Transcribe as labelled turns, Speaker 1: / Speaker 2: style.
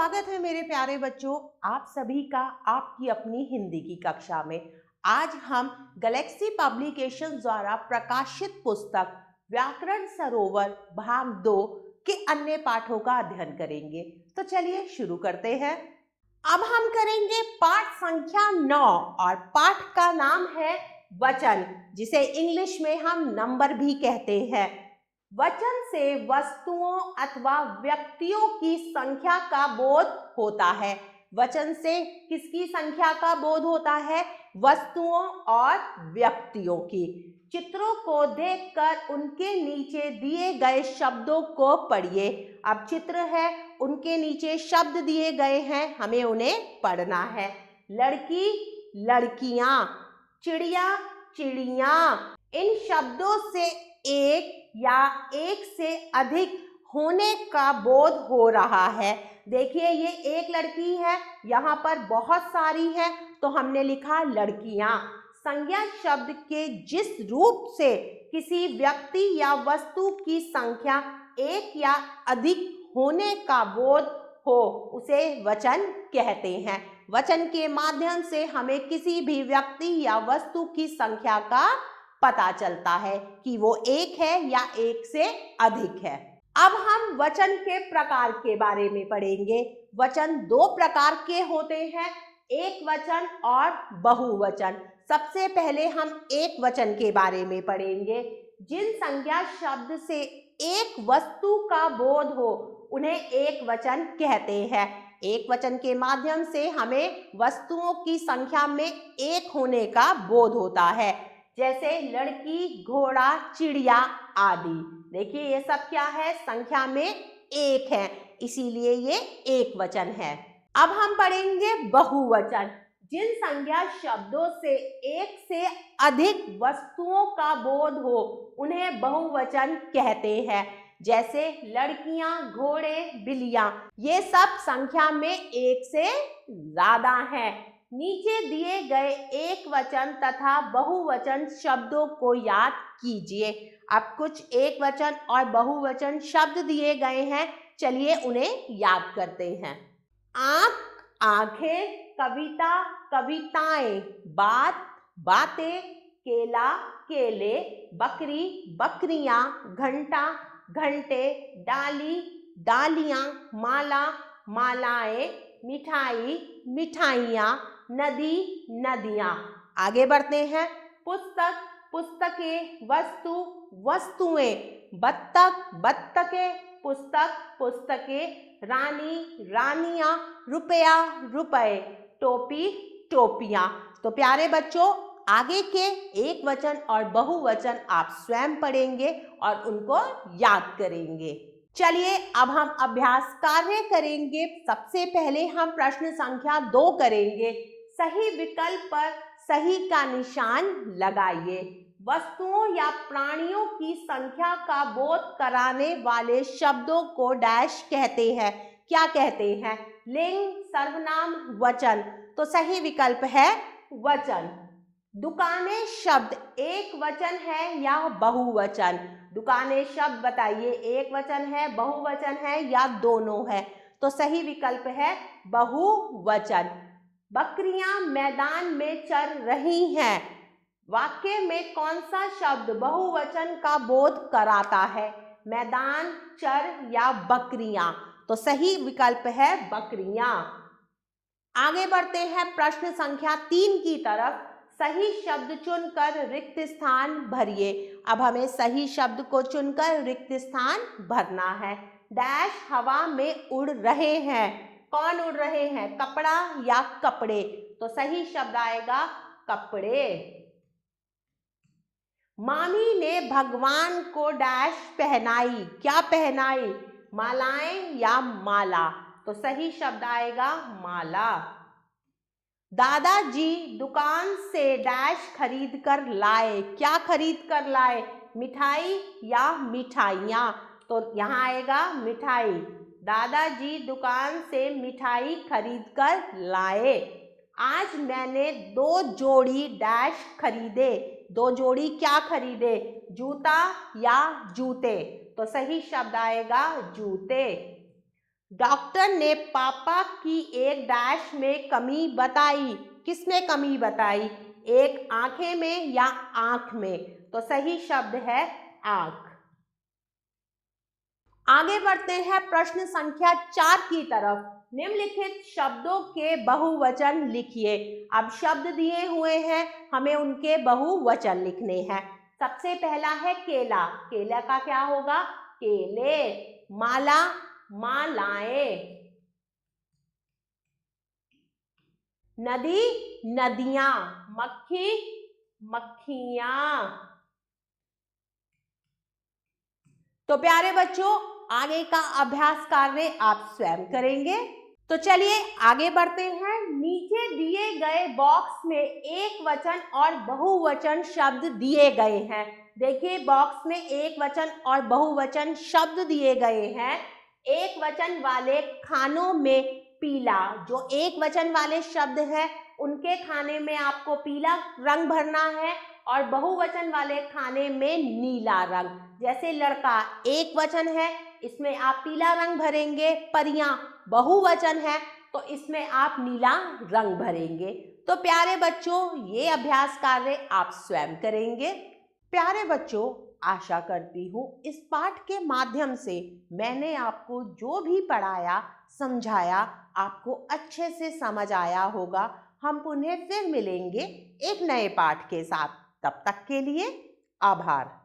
Speaker 1: स्वागत है मेरे प्यारे बच्चों, आप सभी का आपकी अपनी हिंदी की कक्षा में। आज हम गैलेक्सी पब्लिकेशन द्वारा प्रकाशित पुस्तक व्याकरण सरोवर भाग 2 के अन्य पाठों का अध्ययन करेंगे। तो चलिए शुरू करते हैं। अब हम करेंगे पाठ संख्या 9 और पाठ का नाम है वचन, जिसे इंग्लिश में हम नंबर भी कहते हैं। वचन से वस्तुओं अथवा व्यक्तियों की संख्या का बोध होता है। वचन से किसकी संख्या का बोध होता है? वस्तुओं और व्यक्तियों की। चित्रों को देखकर उनके नीचे दिए गए शब्दों को पढ़िए। अब चित्र है, उनके नीचे शब्द दिए गए हैं, हमें उन्हें पढ़ना है। लड़की, लड़कियां, चिड़िया, चिड़ियां। इन शब्दों से एक या एक से अधिक होने का बोध हो रहा है। देखिए, ये एक लड़की है, यहाँ पर बहुत सारी है, तो हमने लिखा लड़कियां। संज्ञा शब्द के जिस रूप से किसी व्यक्ति या वस्तु की संख्या एक या अधिक होने का बोध हो, उसे वचन कहते हैं। वचन के माध्यम से हमें किसी भी व्यक्ति या वस्तु की संख्या का पता चलता है कि वो एक है या एक से अधिक है। अब हम वचन के प्रकार के बारे में पढ़ेंगे। वचन दो प्रकार के होते हैं, एक वचन और बहुवचन। सबसे पहले हम एक वचन के बारे में पढ़ेंगे। जिन संज्ञा शब्द से एक वस्तु का बोध हो, उन्हें एक वचन कहते हैं। एक वचन के माध्यम से हमें वस्तुओं की संख्या में एक होने का बोध होता है, जैसे लड़की, घोड़ा, चिड़िया आदि। देखिए, ये सब क्या है? संख्या में एक है, इसीलिए ये एक वचन है। अब हम पढ़ेंगे बहुवचन। जिन संज्ञा शब्दों से एक से अधिक वस्तुओं का बोध हो, उन्हें बहुवचन कहते हैं, जैसे लड़कियां, घोड़े, बिल्लियां। ये सब संख्या में एक से ज्यादा हैं। नीचे दिए गए एक वचन तथा बहुवचन शब्दों को याद कीजिए। अब कुछ एक वचन और बहुवचन शब्द दिए गए हैं, चलिए उन्हें याद करते हैं। आंख, आंखें, कविता, कविताएं, बात, बातें, केला, केले, बकरी, बकरियां, घंटा, घंटे, डाली, डालियां, माला, मालाएं, मिठाई, मिठाइयाँ, नदी, नदियाँ। आगे बढ़ते हैं। पुस्तक, पुस्तकें, वस्तु, वस्तुएं, बत्तख, बत्तखें, पुस्तक, पुस्तकें, रानी, रानियाँ, रुपया, रुपए, टोपी, टोपियाँ। तो प्यारे बच्चों, आगे के एक वचन और बहुवचन आप स्वयं पढ़ेंगे और उनको याद करेंगे। चलिए अब हम अभ्यास कार्य करेंगे। सबसे पहले हम प्रश्न संख्या 2 करेंगे। सही विकल्प पर सही का निशान लगाइए। वस्तुओं या प्राणियों की संख्या का बोध कराने वाले शब्दों को डैश कहते हैं। क्या कहते हैं? लिंग, सर्वनाम, वचन। तो सही विकल्प है वचन। दुकानें शब्द एक वचन है या बहुवचन? दुकानें शब्द बताइए, एक वचन है, बहुवचन है या दोनों है? तो सही विकल्प है बहुवचन। बकरियां मैदान में चर रही हैं। वाक्य में कौन सा शब्द बहुवचन का बोध कराता है? मैदान, चर या बकरियां? तो सही विकल्प है बकरियां। आगे बढ़ते हैं प्रश्न संख्या 3 की तरफ। सही शब्द चुनकर रिक्त स्थान भरिए। अब हमें सही शब्द को चुनकर रिक्त स्थान भरना है। डैश हवा में उड़ रहे हैं। कौन उड़ रहे हैं? कपड़ा या कपड़े? तो सही शब्द आएगा कपड़े। मामी ने भगवान को डैश पहनाई। क्या पहनाई? मालाएं या माला? तो सही शब्द आएगा माला। दादाजी दुकान से डैश खरीद कर लाए। क्या खरीद कर लाए? मिठाई या मिठाइयाँ? तो यहाँ आएगा मिठाई। दादाजी दुकान से मिठाई खरीद कर लाए। आज मैंने 2 जोड़ी डैश खरीदे। 2 जोड़ी क्या खरीदे? जूता या जूते? तो सही शब्द आएगा जूते। डॉक्टर ने पापा की एक डैश में कमी बताई। किसमें कमी बताई? एक आंखें में या आंख में? तो सही शब्द है आंख। आगे बढ़ते हैं प्रश्न संख्या 4 की तरफ। निम्नलिखित शब्दों के बहुवचन लिखिए। अब शब्द दिए हुए हैं, हमें उनके बहुवचन लिखने हैं। सबसे पहला है केला। केला का क्या होगा? केले। माला, मालाएं। नदी, नदियां। मक्खी, मक्खियां। तो प्यारे बच्चों, आगे का अभ्यास कार्य आप स्वयं करेंगे। तो चलिए आगे बढ़ते हैं। नीचे दिए गए बॉक्स में एक वचन और बहुवचन शब्द दिए गए हैं। देखिए बॉक्स में एक वचन और बहुवचन शब्द दिए गए हैं। एक वचन वाले खानों में पीला, जो एक वचन वाले शब्द हैं उनके खाने में आपको पीला रंग भरना है, और बहुवचन वाले खाने में नीला रंग। जैसे लड़का एक वचन है, इसमें आप पीला रंग भरेंगे। परियां बहुवचन है, तो इसमें आप नीला रंग भरेंगे। तो प्यारे बच्चों, ये अभ्यास कार्य आप स्वयं करेंगे। प्यारे बच्चों, आशा करती हूँ इस पाठ के माध्यम से मैंने आपको जो भी पढ़ाया, समझाया, आपको अच्छे से समझ आया होगा। हम पुनः फिर मिलेंगे एक नए पाठ के साथ। तब तक के लिए आभार।